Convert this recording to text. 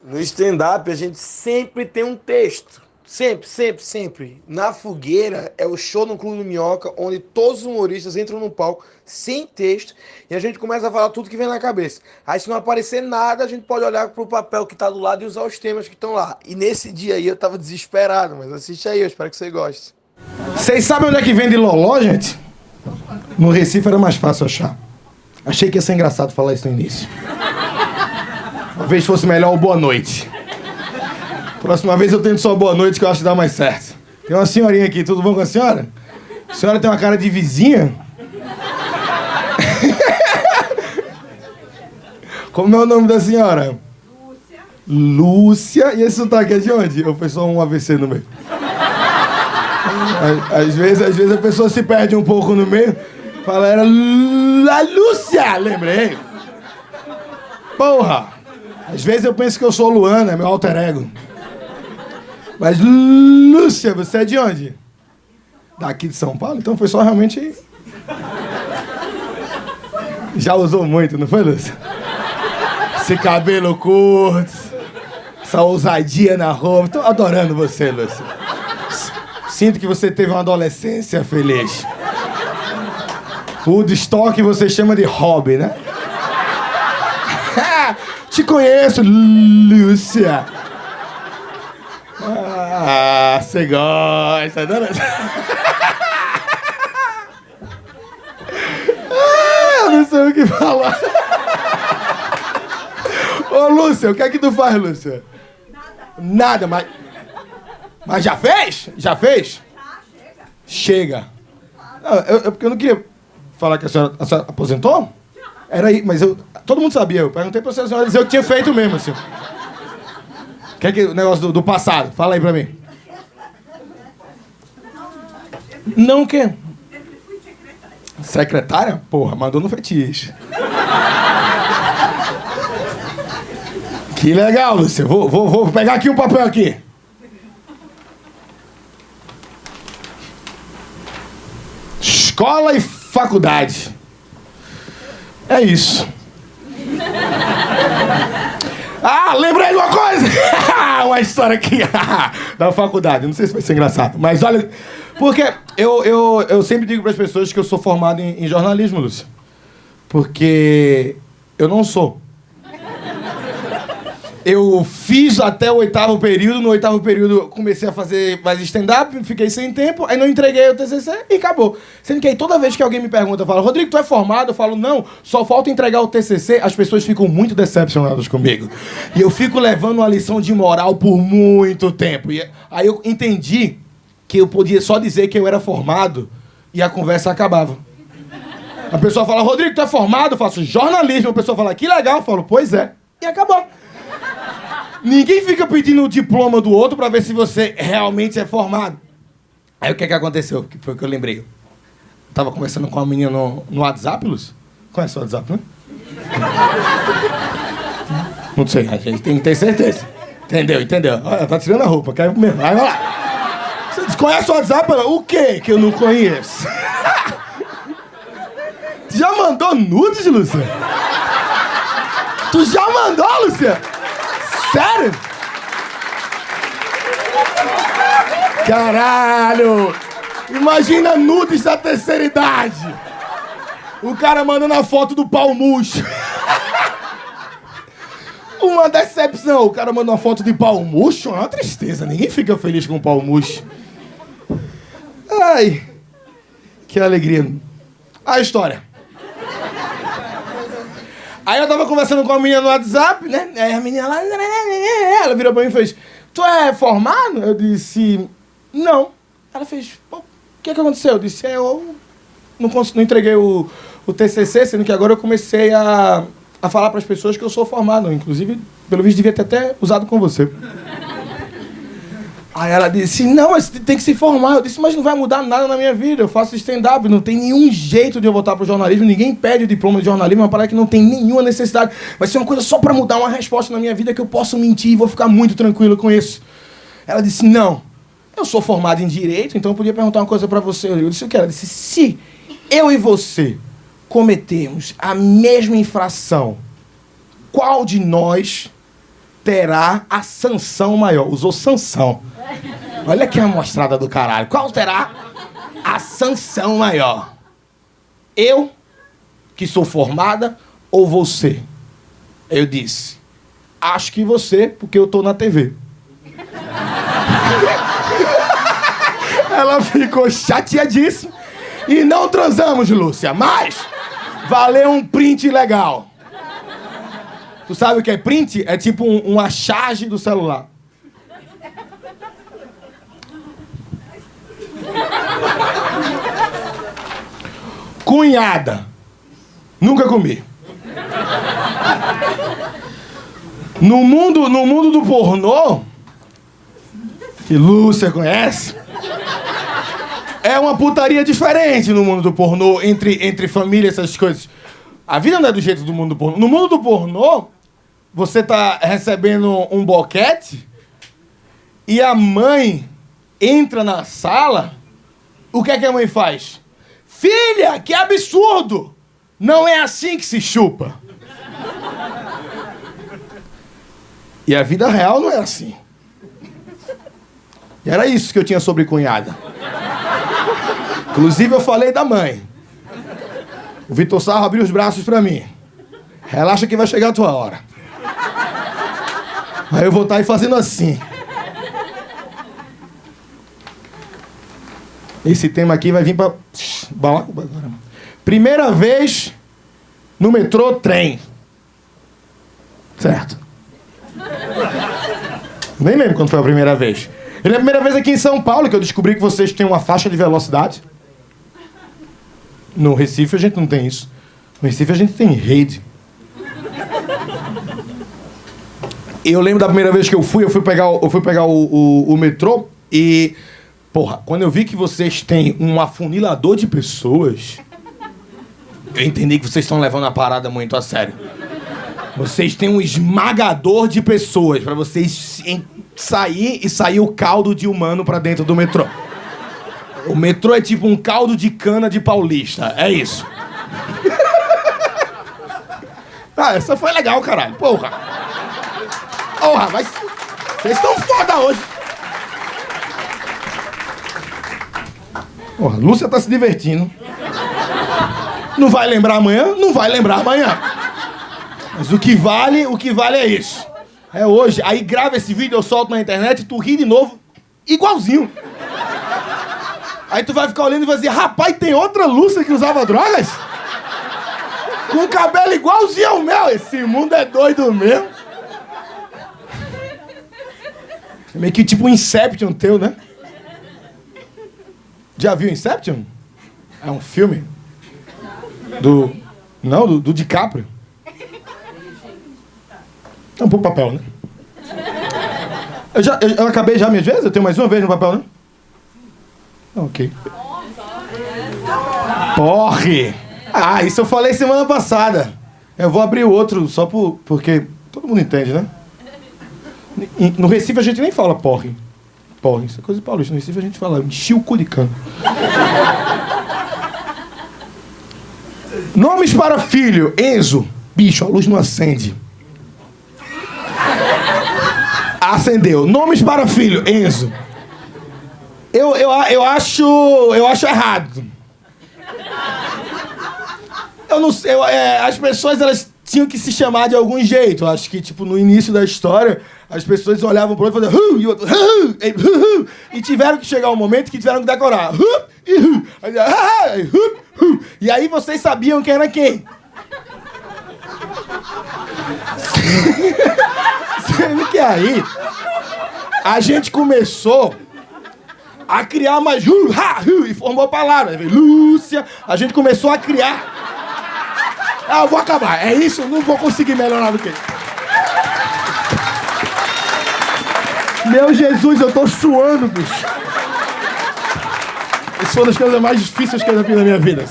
No stand-up, a gente sempre tem um texto. Sempre, sempre, sempre. Na Fogueira é o show no Clube do Minhoca, onde todos os humoristas entram no palco sem texto e a gente começa a falar tudo que vem na cabeça. Aí, se não aparecer nada, a gente pode olhar pro papel que tá do lado e usar os temas que estão lá. E nesse dia aí eu tava desesperado, mas assiste aí, eu espero que você goste. Vocês sabem onde é que vende loló, gente? No Recife era mais fácil achar. Achei que ia ser engraçado falar isso no início. Talvez fosse melhor o boa noite. Próxima vez eu tento só boa noite, que eu acho que dá mais certo. Tem uma senhorinha aqui, tudo bom com a senhora? A senhora tem uma cara de vizinha? Como é o nome da senhora? Lúcia. E esse sotaque é de onde? Ou foi só um AVC no meio? Às vezes a pessoa se perde um pouco no meio. Fala, era a Lúcia, lembrei. Porra! Às vezes eu penso que eu sou Luana, meu alter ego. Mas, Lúcia, você é de onde? Daqui de São Paulo? Então foi só realmente... Já usou muito, não foi, Lúcia? Esse cabelo curto, essa ousadia na roupa. Tô adorando você, Lúcia. Sinto que você teve uma adolescência feliz. O destoque você chama de hobby, né? Te conheço, Lúcia. Ah, você gosta, né? Eu não sei o que falar. Ô, Lúcia, o que é que tu faz, Lúcia? Nada, mas já fez? Já fez? Chega. Não, porque eu não queria falar que a senhora aposentou? Era aí, mas todo mundo sabia. Eu perguntei pra senhora dizer o que tinha feito mesmo, assim. Que o negócio do passado? Fala aí pra mim. Não o quê? Secretária? Porra, mandou no fetiche. Que legal, Lúcia. Vou pegar aqui um papel aqui. Escola e faculdade. É isso. Ah, lembrei de uma coisa! Uma história aqui da faculdade. Não sei se vai ser engraçado, mas olha... Porque eu sempre digo para as pessoas que eu sou formado em jornalismo, Lúcia. Porque eu não sou. Eu fiz até o 8º período. No 8º período eu comecei a fazer mais stand-up, fiquei sem tempo, aí não entreguei o TCC e acabou. Sendo que aí toda vez que alguém me pergunta, fala, Rodrigo, tu é formado? Eu falo, não, só falta entregar o TCC. As pessoas ficam muito decepcionadas comigo. E eu fico levando uma lição de moral por muito tempo. E aí eu entendi que eu podia só dizer que eu era formado e a conversa acabava. A pessoa fala, Rodrigo, tu é formado? Eu faço jornalismo. A pessoa fala, que legal. Eu falo, pois é. E acabou. Ninguém fica pedindo o diploma do outro pra ver se você realmente é formado. Aí o que aconteceu? Que foi o que eu lembrei. Eu tava conversando com uma menina no WhatsApp, Lúcio. Conhece o WhatsApp, né? Não sei, a gente tem que ter certeza. Entendeu? Olha, tá tirando a roupa, quer mesmo. Vai lá. Você desconhece o WhatsApp? Ela, o quê que eu não conheço? Tu já mandou nudes, Lúcia? Tu já mandou, Lúcia? Sério? Caralho! Imagina nudes da terceira idade. O cara mandando a foto do pau murcho. Uma decepção. O cara manda uma foto de pau murcho. É uma tristeza. Ninguém fica feliz com pau murcho. Ai, que alegria. A história. Aí eu tava conversando com a menina no WhatsApp, né? Aí a menina lá... Ela virou pra mim e fez... Tu é formado? Eu disse... Não. Ela fez... Pô, o que aconteceu? Eu disse... Eu não entreguei o TCC, sendo que agora eu comecei a falar pras pessoas que eu sou formado. Inclusive, pelo visto, devia ter até usado com você. Aí ela disse, não, mas tem que se formar. Eu disse, mas não vai mudar nada na minha vida. Eu faço stand-up, não tem nenhum jeito de eu voltar pro jornalismo. Ninguém pede o diploma de jornalismo, é uma parada que não tem nenhuma necessidade. Vai ser uma coisa só pra mudar uma resposta na minha vida que eu posso mentir e vou ficar muito tranquilo com isso. Ela disse, não, eu sou formado em Direito, então eu podia perguntar uma coisa pra você. Eu disse, o que? Ela disse, se eu e você cometemos a mesma infração, qual de nós terá a sanção maior. Usou sanção. Olha que amostrada do caralho. Qual terá a sanção maior? Eu, que sou formada, ou você? Eu disse, acho que você, porque eu tô na TV. Ela ficou chateadíssima. E não transamos, Lúcia, mas valeu um print legal. Tu sabe o que é print? É tipo uma charge do celular. Cunhada. Nunca comi. No mundo do pornô, que Lúcia conhece, é uma putaria diferente no mundo do pornô, entre família, essas coisas. A vida não é do jeito do mundo do pornô. No mundo do pornô, você tá recebendo um boquete e a mãe entra na sala, o que é que a mãe faz? Filha, que absurdo! Não é assim que se chupa. E a vida real não é assim. E era isso que eu tinha sobre cunhada. Inclusive eu falei da mãe. O Vitor Sarro abriu os braços pra mim. Relaxa que vai chegar a tua hora. Aí eu vou estar aí fazendo assim. Esse tema aqui vai vir pra... Primeira vez no metrô, trem. Certo. Nem lembro quando foi a primeira vez. É a primeira vez aqui em São Paulo que eu descobri que vocês têm uma faixa de velocidade. No Recife a gente não tem isso. No Recife a gente tem rede. Eu lembro da primeira vez que eu fui pegar o metrô e... Porra, quando eu vi que vocês têm um afunilador de pessoas, eu entendi que vocês estão levando a parada muito a sério. Vocês têm um esmagador de pessoas pra vocês sair o caldo de humano pra dentro do metrô. O metrô é tipo um caldo de cana de paulista, é isso. Ah, essa foi legal, caralho, porra. Porra, mas vocês estão foda hoje. Porra, Lúcia tá se divertindo. Não vai lembrar amanhã? Não vai lembrar amanhã. Mas o que vale é isso. É hoje. Aí grava esse vídeo, eu solto na internet e tu ri de novo, igualzinho. Aí tu vai ficar olhando e vai dizer, rapaz, tem outra Lúcia que usava drogas? Com cabelo igualzinho ao meu. Esse mundo é doido mesmo. É meio que tipo um Inception teu, né? Já viu Inception? É um filme do DiCaprio. É um pouco papel, né? Eu acabei já minhas vezes? Eu tenho mais uma vez no papel, né? Ok. Porre! Ah, isso eu falei semana passada. Eu vou abrir o outro só porque todo mundo entende, né? No Recife a gente nem fala porre. Porre, isso é coisa de paulista. No Recife a gente fala enchi o cu de cano. Nomes para filho. Enzo. Bicho, a luz não acende. Acendeu. Nomes para filho. Enzo. Eu acho errado. Eu não sei. As pessoas, elas tinham que se chamar de algum jeito. Eu acho que, tipo, no início da história, as pessoas olhavam pro outro e faziam e o outro e tiveram que chegar um momento que tiveram que decorar. E aí vocês sabiam quem era quem. Sendo que aí a gente começou a criar mais e formou palavras. Lúcia, a gente começou a criar. Ah, eu vou acabar. É isso, eu não vou conseguir melhorar do que isso. Meu Jesus, eu tô suando, bicho. Isso foi uma das coisas mais difíceis que eu já fiz na minha vida.